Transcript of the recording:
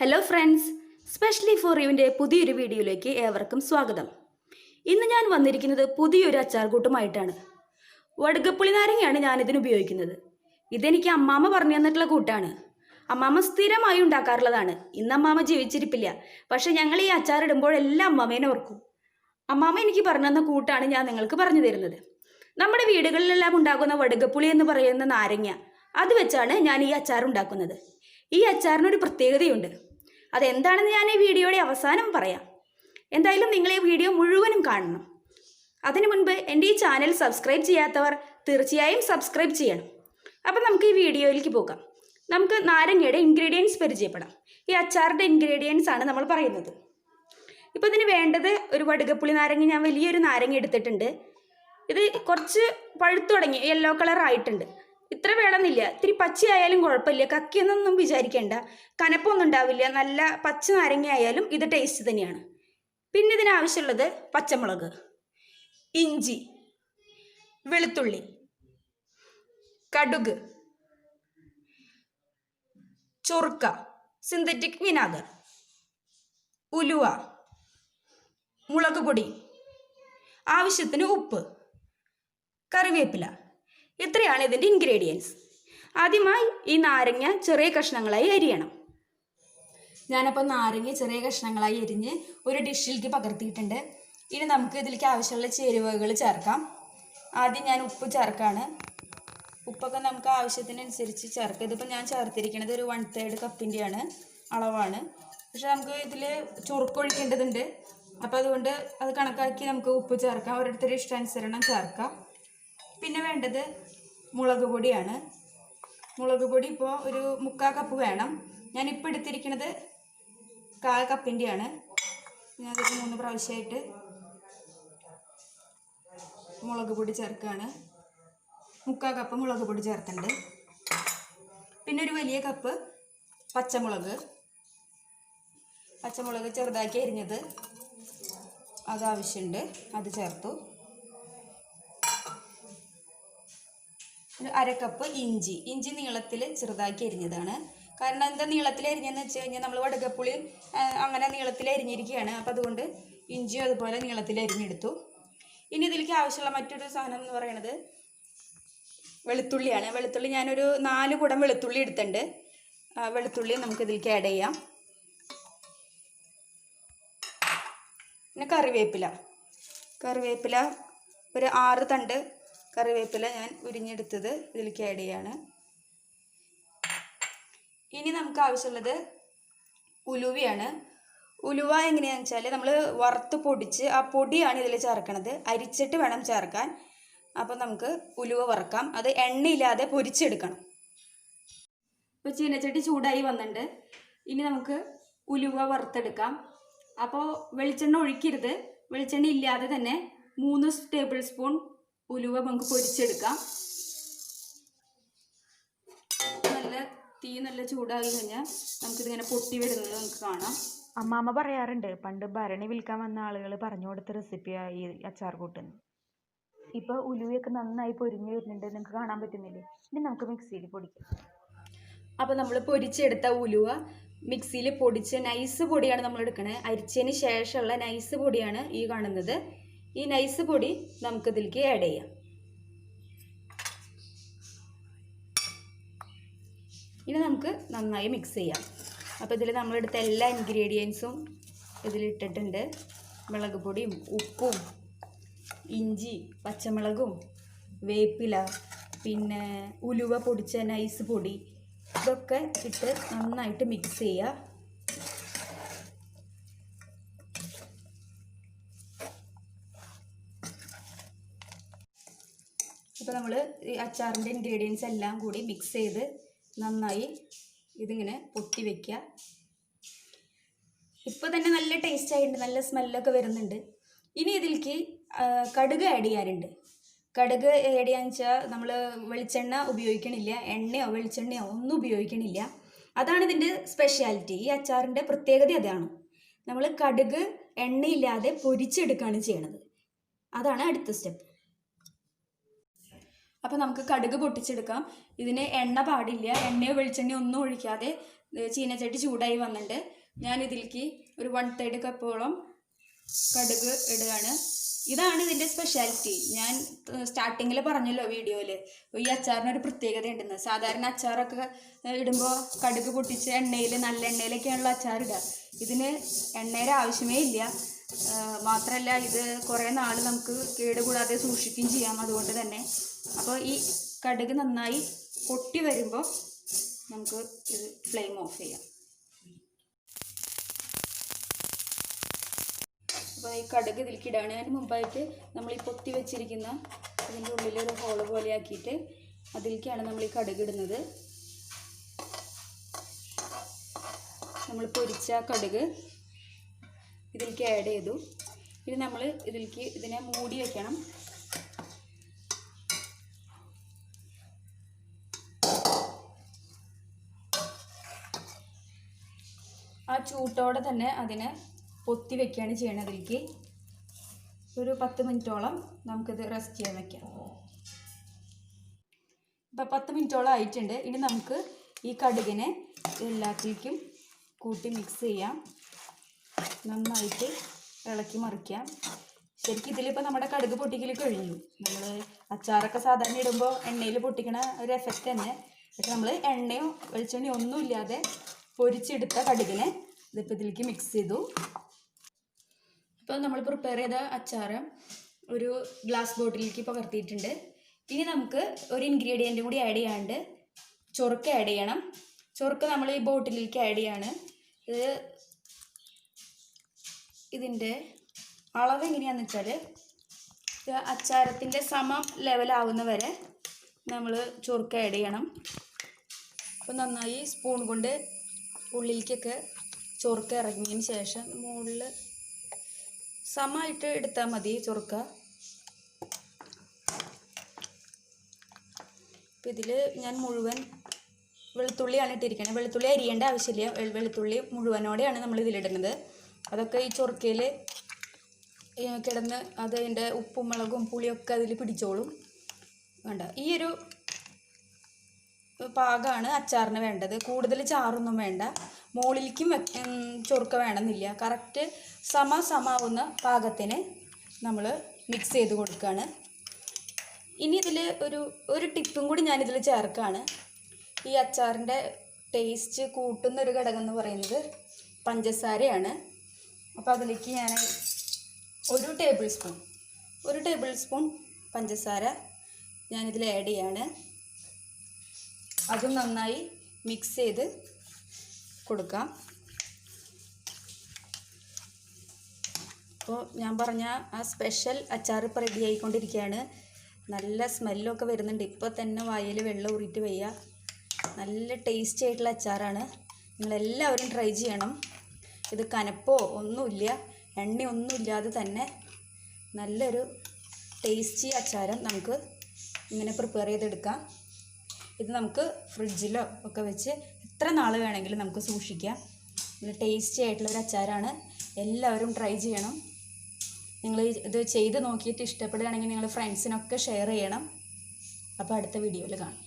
Hello friends, specially for യുവിൻ്റെ പുതിയൊരു വീഡിയോയിലേക്ക് ഏവർക്കും സ്വാഗതം. ഇന്ന് ഞാൻ വന്നിരിക്കുന്നത് പുതിയൊരു അച്ചാർ കൂട്ടുമായിട്ടാണ്. വടുകപ്പുളി നാരങ്ങയാണ് ഞാനിതിന് ഉപയോഗിക്കുന്നത്. ഇതെനിക്ക് അമ്മാമ്മ പറഞ്ഞു തന്നിട്ടുള്ള കൂട്ടാണ്. അമ്മാമ്മ സ്ഥിരമായി ഉണ്ടാക്കാറുള്ളതാണ്. ഇന്ന് അമ്മാമ്മ ജീവിച്ചിരിപ്പില്ല, പക്ഷെ ഞങ്ങൾ ഈ അച്ചാർ ഇടുമ്പോഴെല്ലാം അമ്മാമ്മേനെ ഓർക്കും. അമ്മാമ്മ എനിക്ക് പറഞ്ഞു തന്ന കൂട്ടാണ് ഞാൻ നിങ്ങൾക്ക് പറഞ്ഞു തരുന്നത്. നമ്മുടെ വീടുകളിലെല്ലാം ഉണ്ടാക്കുന്ന വടുകപ്പുളി എന്ന് പറയുന്ന നാരങ്ങ, അത് വെച്ചാണ് ഞാൻ ഈ അച്ചാർ ഉണ്ടാക്കുന്നത്. ഈ അച്ചാറിനൊരു പ്രത്യേകതയുണ്ട്. അതെന്താണെന്ന് ഞാൻ ഈ വീഡിയോയുടെ അവസാനം പറയാം. എന്തായാലും നിങ്ങൾ ഈ വീഡിയോ മുഴുവനും കാണണം. അതിനു മുൻപ് എൻ്റെ ഈ ചാനൽ സബ്സ്ക്രൈബ് ചെയ്യാത്തവർ തീർച്ചയായും സബ്സ്ക്രൈബ് ചെയ്യണം. അപ്പം നമുക്ക് ഈ വീഡിയോയിലേക്ക് പോകാം. നമുക്ക് നാരങ്ങയുടെ ഇൻഗ്രീഡിയൻസ് പരിചയപ്പെടാം. ഈ അച്ചാറിൻ്റെ ഇൻഗ്രീഡിയൻസ് ആണ് നമ്മൾ പറയുന്നത്. ഇപ്പോൾ ഇതിന് വേണ്ടത് ഒരു വടുകപ്പുളി നാരങ്ങ. ഞാൻ വലിയൊരു നാരങ്ങ എടുത്തിട്ടുണ്ട്. ഇത് കുറച്ച് പഴുത്തു തുടങ്ങി, യെല്ലോ കളർ ആയിട്ടുണ്ട്. ഇത്ര വേണമെന്നില്ല, ഇത്തിരി പച്ചയായാലും കുഴപ്പമില്ല. കക്കിയൊന്നും വിചാരിക്കേണ്ട, കനപ്പൊന്നും ഉണ്ടാവില്ല. നല്ല പച്ച നാരങ്ങ ആയാലും ഇത് ടേസ്റ്റ് തന്നെയാണ്. പിന്നെ ഇതിനാവശ്യമുള്ളത് പച്ചമുളക്, ഇഞ്ചി, വെളുത്തുള്ളി, കടുക്, ചൊറുക്ക, സിന്തറ്റിക് വിനാഗർ, ഉലുവ, മുളക് പൊടി, ആവശ്യത്തിന് ഉപ്പ്, കറിവേപ്പില. ഇത്രയാണ് ഇതിൻ്റെ ഇൻഗ്രീഡിയൻസ്. ആദ്യമായി ഈ നാരങ്ങ ചെറിയ കഷ്ണങ്ങളായി അരിയണം. ഞാനപ്പോൾ നാരങ്ങ ചെറിയ കഷ്ണങ്ങളായി അരിഞ്ഞ് ഒരു ഡിഷിലേക്ക് പകർത്തിയിട്ടുണ്ട്. ഇനി നമുക്ക് ഇതിലേക്ക് ആവശ്യമുള്ള ചേരുവകൾ ചേർക്കാം. ആദ്യം ഞാൻ ഉപ്പ് ചേർക്കാണ്. ഉപ്പൊക്കെ നമുക്ക് ആവശ്യത്തിനനുസരിച്ച് ചേർക്കാം. ഇതിപ്പോൾ ഞാൻ ചേർത്തിരിക്കുന്നത് ഒരു 1/3 കപ്പിൻ്റെയാണ് അളവാണ്. പക്ഷെ നമുക്ക് ഇതിൽ ചുറുക്കൊഴിക്കേണ്ടതുണ്ട്. അപ്പോൾ അതുകൊണ്ട് അത് കണക്കാക്കി നമുക്ക് ഉപ്പ് ചേർക്കാം. ഓരോരുത്തരുടെ ഇഷ്ടാനുസരണം ചേർക്കാം. പിന്നെ വേണ്ടത് മുളക് പൊടിയാണ്. മുളക് പൊടി ഇപ്പോൾ ഒരു 3/4 കപ്പ് വേണം. ഞാനിപ്പോൾ എടുത്തിരിക്കുന്നത് 1/4 കപ്പിൻ്റെയാണ്. ഞാനത് 3 പ്രാവശ്യമായിട്ട് മുളക് പൊടി ചേർക്കുകയാണ്. 3/4 കപ്പ് മുളക് പൊടി ചേർത്തുണ്ട്. പിന്നെ ഒരു വലിയ കപ്പ് പച്ചമുളക് ചെറുതാക്കി അരിഞ്ഞത് അത് ആവശ്യമുണ്ട്, അത് ചേർത്തു. ഒരു 1/2 കപ്പ് ഇഞ്ചി നീളത്തിൽ ചെറുതാക്കി അരിഞ്ഞതാണ്. കാരണം എന്താ നീളത്തിൽ അരിഞ്ഞതെന്ന് വെച്ച് കഴിഞ്ഞാൽ നമ്മൾ വടുകപ്പുളി അങ്ങനെ നീളത്തിൽ അരിഞ്ഞിരിക്കുകയാണ്. അപ്പം അതുകൊണ്ട് ഇഞ്ചിയും അതുപോലെ നീളത്തിൽ അരിഞ്ഞെടുത്തു. ഇനി ഇതിലേക്ക് ആവശ്യമുള്ള മറ്റൊരു സാധനം എന്ന് പറയുന്നത് വെളുത്തുള്ളിയാണ്. വെളുത്തുള്ളി ഞാനൊരു 4 കുടം വെളുത്തുള്ളി എടുത്തിട്ടുണ്ട്. വെളുത്തുള്ളി നമുക്ക് ഇതിലേക്ക് ആഡ് ചെയ്യാം. പിന്നെ കറിവേപ്പില ഒരു 6 തണ്ട് കറിവേപ്പില ഞാൻ ഉരിഞ്ഞെടുത്തത് ഇതിലേക്ക് ആഡ് ചെയ്യാണ്. ഇനി നമുക്ക് ആവശ്യമുള്ളത് ഉലുവയാണ്. ഉലുവ എങ്ങനെയാണെന്ന് വെച്ചാൽ നമ്മൾ വറുത്ത് പൊടിച്ച് ആ പൊടിയാണ് ഇതിൽ ചേർക്കണത്. അരിച്ചിട്ട് വേണം ചേർക്കാൻ. അപ്പം നമുക്ക് ഉലുവ വറുക്കാം. അത് എണ്ണയില്ലാതെ പൊരിച്ചെടുക്കണം. ഇപ്പോൾ ചീനച്ചട്ടി ചൂടായി വന്നിട്ടുണ്ട്. ഇനി നമുക്ക് ഉലുവ വറുത്തെടുക്കാം. അപ്പോൾ വെളിച്ചെണ്ണ ഒഴിക്കരുത്. വെളിച്ചെണ്ണ ഇല്ലാതെ തന്നെ 3 ടേബിൾ സ്പൂൺ ഉലുവ നമുക്ക് പൊരിച്ചെടുക്കാം. നല്ല ചൂടായി കഴിഞ്ഞാൽ നമുക്കിതിങ്ങനെ പൊട്ടി വരുന്നത് നമുക്ക് കാണാം. അമ്മാമ്മ പറയാറുണ്ട്, പണ്ട് ഭരണി വിൽക്കാൻ വന്ന ആളുകൾ പറഞ്ഞു കൊടുത്ത റെസിപ്പിയാണ് ഈ അച്ചാർ കൂട്ടുന്നത്. ഇപ്പോൾ ഉലുവയൊക്കെ നന്നായി പൊരിഞ്ഞ് വരുന്നുണ്ട്, നിങ്ങൾക്ക് കാണാൻ പറ്റുന്നില്ലേ? ഇനി നമുക്ക് മിക്സിയിൽ പൊടിക്കാം. അപ്പോൾ നമ്മൾ പൊരിച്ചെടുത്ത ഉലുവ മിക്സിയിൽ പൊടിച്ച് നൈസ് പൊടിയാണ് നമ്മൾ എടുക്കണത്. അരിച്ചതിന് ശേഷമുള്ള നൈസ് പൊടിയാണ് ഈ കാണുന്നത്. ഈ നൈസ് പൊടി നമുക്കിതിലേക്ക് ആഡ് ചെയ്യാം. ഇനി നമുക്ക് നന്നായി മിക്സ് ചെയ്യാം. അപ്പോൾ ഇതിൽ നമ്മളെടുത്ത എല്ലാ ഇൻഗ്രീഡിയൻസും ഇതിലിട്ടിട്ടുണ്ട്. മുളക് പൊടിയും ഉപ്പും ഇഞ്ചി, പച്ചമുളകും, വേപ്പില, പിന്നെ ഉലുവ പൊടിച്ച നൈസ് പൊടി, ഇതൊക്കെ ഇട്ട് നന്നായിട്ട് മിക്സ് ചെയ്യുക. ഇപ്പോൾ നമ്മൾ ഈ അച്ചാറിൻ്റെ ഇൻഗ്രീഡിയൻസ് എല്ലാം കൂടി മിക്സ് ചെയ്ത് നന്നായി ഇതിങ്ങനെ പൊട്ടി വയ്ക്കുക. ഇപ്പോൾ തന്നെ നല്ല ടേസ്റ്റ് ആയിട്ടുണ്ട്, നല്ല സ്മെല്ലൊക്കെ വരുന്നുണ്ട്. ഇനി ഇതിലേക്ക് കടുക് ആഡ് ചെയ്യാറുണ്ട്. കടുക് ആഡ് ചെയ്യാന്ന് വെച്ചാൽ നമ്മൾ വെളിച്ചെണ്ണ ഉപയോഗിക്കണില്ല, എണ്ണയോ വെളിച്ചെണ്ണയോ ഒന്നും ഉപയോഗിക്കണില്ല. അതാണ് ഇതിൻ്റെ സ്പെഷ്യാലിറ്റി. ഈ അച്ചാറിൻ്റെ പ്രത്യേകത അതാണ്. നമ്മൾ കടുക് എണ്ണയില്ലാതെ പൊരിച്ചെടുക്കുകയാണ് ചെയ്യണത്. അതാണ് അടുത്ത സ്റ്റെപ്പ്. അപ്പോൾ നമുക്ക് കടുക് പൊട്ടിച്ചെടുക്കാം. ഇതിന് എണ്ണ പാടില്ല, എണ്ണയോ വെളിച്ചെണ്ണയോ ഒന്നും ഒഴിക്കാതെ ചീനച്ചട്ടി ചൂടായി വന്നിട്ടുണ്ട്. ഞാൻ ഇതിലേക്ക് ഒരു 1/3 കപ്പോളം കടുക് ഇടുകയാണ്. ഇതാണ് ഇതിൻ്റെ സ്പെഷ്യാലിറ്റി. ഞാൻ സ്റ്റാർട്ടിങ്ങിൽ പറഞ്ഞല്ലോ വീഡിയോയിൽ, ഈ അച്ചാറിനൊരു പ്രത്യേകത ഉണ്ടെന്ന്. സാധാരണ അച്ചാറൊക്കെ ഇടുമ്പോൾ കടുക് പൊട്ടിച്ച് എണ്ണയിൽ, നല്ല എണ്ണയിലൊക്കെയാണല്ലോ അച്ചാറിടുക. ഇതിന് എണ്ണയുടെ ആവശ്യമേ ഇല്ല. മാത്രമല്ല ഇത് കുറേ നാൾ നമുക്ക് കേടുകൂടാതെ സൂക്ഷിക്കുകയും ചെയ്യാം. അതുകൊണ്ട് തന്നെ അപ്പോൾ ഈ കടുക് നന്നായി പൊട്ടി വരുമ്പോൾ നമുക്ക് ഇത് ഫ്ലെയിം ഓഫ് ചെയ്യാം. അപ്പോൾ ഈ കടുക് ഇതിലേക്ക് ഇടാണ്. അതിന് മുമ്പായിട്ട് നമ്മൾ ഈ പൊത്തി വെച്ചിരിക്കുന്ന ഇതിൻ്റെ ഉള്ളിലൊരു ഹോള് പോലെ ആക്കിയിട്ട് അതിലേക്കാണ് നമ്മൾ ഈ കടുക് ഇടുന്നത്. നമ്മൾ പൊരിച്ച കടുക് ഇതിലേക്ക് ആഡ് ചെയ്തു. ഇനി നമ്മൾ ഇതിനെ മൂടി വെക്കണം. ആ ചൂട്ടോടെ തന്നെ അതിനെ പൊത്തി വെക്കുകയാണ് ചെയ്യണത്. അതിലേക്ക് ഒരു 10 മിനിറ്റോളം നമുക്കിത് റെസ്റ്റ് ചെയ്യാൻ വെക്കാം. ഇപ്പം 10 മിനിറ്റോളം ആയിട്ടുണ്ട്. ഇനി നമുക്ക് ഈ കടുകിനെ എല്ലാത്തിലേക്കും കൂട്ടി മിക്സ് ചെയ്യാം. നന്നായിട്ട് ഇളക്കി മറിക്കാം. ശരിക്കും ഇതിലിപ്പോൾ നമ്മുടെ കടുക് പൊട്ടിക്കൽ കഴിഞ്ഞു. നമ്മൾ അച്ചാറൊക്കെ സാധാരണ ഇടുമ്പോൾ എണ്ണയിൽ പൊട്ടിക്കണ ഒരു എഫക്റ്റ് തന്നെ. പക്ഷെ നമ്മൾ എണ്ണയോ വെളിച്ചെണ്ണയോ ഒന്നും ഇല്ലാതെ പൊരിച്ചെടുത്ത കടുകിനെ ഇതിപ്പോൾ ഇതിലേക്ക് മിക്സ് ചെയ്തു. ഇപ്പോൾ നമ്മൾ പ്രിപ്പയർ ചെയ്ത അച്ചാറ് ഒരു ഗ്ലാസ് ബോട്ടിലേക്ക് പകർത്തിയിട്ടുണ്ട്. ഇനി നമുക്ക് ഒരു ഇൻഗ്രീഡിയൻറ്റും കൂടി ആഡ് ചെയ്യാണ്ട് ചൊറുക്ക ആഡ് ചെയ്യണം. ചൊറുക്ക നമ്മൾ ഈ ബോട്ടിലേക്ക് ആഡ് ചെയ്യാണ്. ഇതിൻ്റെ അളവ് എങ്ങനെയാണെന്ന് വെച്ചാൽ അച്ചാരത്തിൻ്റെ സമം ലെവലാവുന്ന വരെ നമ്മൾ ചൊറുക്ക ആഡ് ചെയ്യണം. അപ്പോൾ നന്നായി സ്പൂൺ കൊണ്ട് ഉള്ളിലേക്കൊക്കെ ചൊറുക്ക ഇറങ്ങിയതിന് ശേഷം മുകളിൽ സമമായിട്ട് എടുത്താൽ മതി ചൊറുക്ക. അപ്പോൾ ഇതിൽ ഞാൻ മുഴുവൻ വെളുത്തുള്ളിയാണ് ഇട്ടിരിക്കുന്നത്. വെളുത്തുള്ളി അരിയേണ്ട ആവശ്യമില്ല. വെളുത്തുള്ളി മുഴുവനോടെയാണ് നമ്മൾ ഇതിലിടുന്നത്. അതൊക്കെ ഈ ചൊറുക്കയിൽ കിടന്ന് അതിൻ്റെ ഉപ്പും മുളകും പുളിയൊക്കെ അതിൽ പിടിച്ചോളും. വേണ്ട, ഈ ഒരു പാകമാണ് അച്ചാറിന് വേണ്ടത്. കൂടുതൽ ചാറൊന്നും വേണ്ട. മുകളിലേക്കും ചൊറുക്ക വേണമെന്നില്ല. കറക്റ്റ് സമാവുന്ന പാകത്തിന് നമ്മൾ മിക്സ് ചെയ്ത് കൊടുക്കുകയാണ്. ഇനി ഇതിൽ ഒരു ടിപ്പും കൂടി ഞാനിതിൽ ചേർക്കുകയാണ്. ഈ അച്ചാറിൻ്റെ ടേസ്റ്റ് കൂട്ടുന്നൊരു ഘടകം എന്ന് പറയുന്നത് പഞ്ചസാരയാണ്. അപ്പോൾ അതിലേക്ക് ഞാൻ ഒരു ടേബിൾ സ്പൂൺ പഞ്ചസാര ഞാനിതിൽ ആഡ് ചെയ്യാണ്. അതും നന്നായി മിക്സ് ചെയ്ത് കൊടുക്കാം. അപ്പോൾ ഞാൻ പറഞ്ഞ ആ സ്പെഷ്യൽ അച്ചാർ ഇപ്പോൾ റെഡി ആയിക്കൊണ്ടിരിക്കുകയാണ്. നല്ല സ്മെല്ലൊക്കെ വരുന്നുണ്ട്. ഇപ്പോൾ തന്നെ വായിൽ വെള്ളം ഊറിയിട്ട് വയ്യ. നല്ല ടേസ്റ്റി ആയിട്ടുള്ള അച്ചാറാണ്. നിങ്ങളെല്ലാവരും ട്രൈ ചെയ്യണം. ഇത് കനപ്പോ ഒന്നുമില്ല, എണ്ണയൊന്നും ഇല്ലാതെ തന്നെ നല്ലൊരു ടേസ്റ്റി അച്ചാരം നമുക്ക് ഇങ്ങനെ പ്രിപ്പയർ ചെയ്തെടുക്കാം. ഇത് നമുക്ക് ഫ്രിഡ്ജിലോ ഒക്കെ വെച്ച് എത്ര നാൾ വേണമെങ്കിലും നമുക്ക് സൂക്ഷിക്കാം. നല്ല ടേസ്റ്റി ആയിട്ടുള്ളൊരു അച്ചാറാണ്. എല്ലാവരും ട്രൈ ചെയ്യണം. നിങ്ങൾ ഇത് ചെയ്ത് നോക്കിയിട്ട് ഇഷ്ടപ്പെടുകയാണെങ്കിൽ നിങ്ങൾ ഫ്രണ്ട്സിനൊക്കെ ഷെയർ ചെയ്യണം. അപ്പോൾ അടുത്ത വീഡിയോയിൽ കാണാം.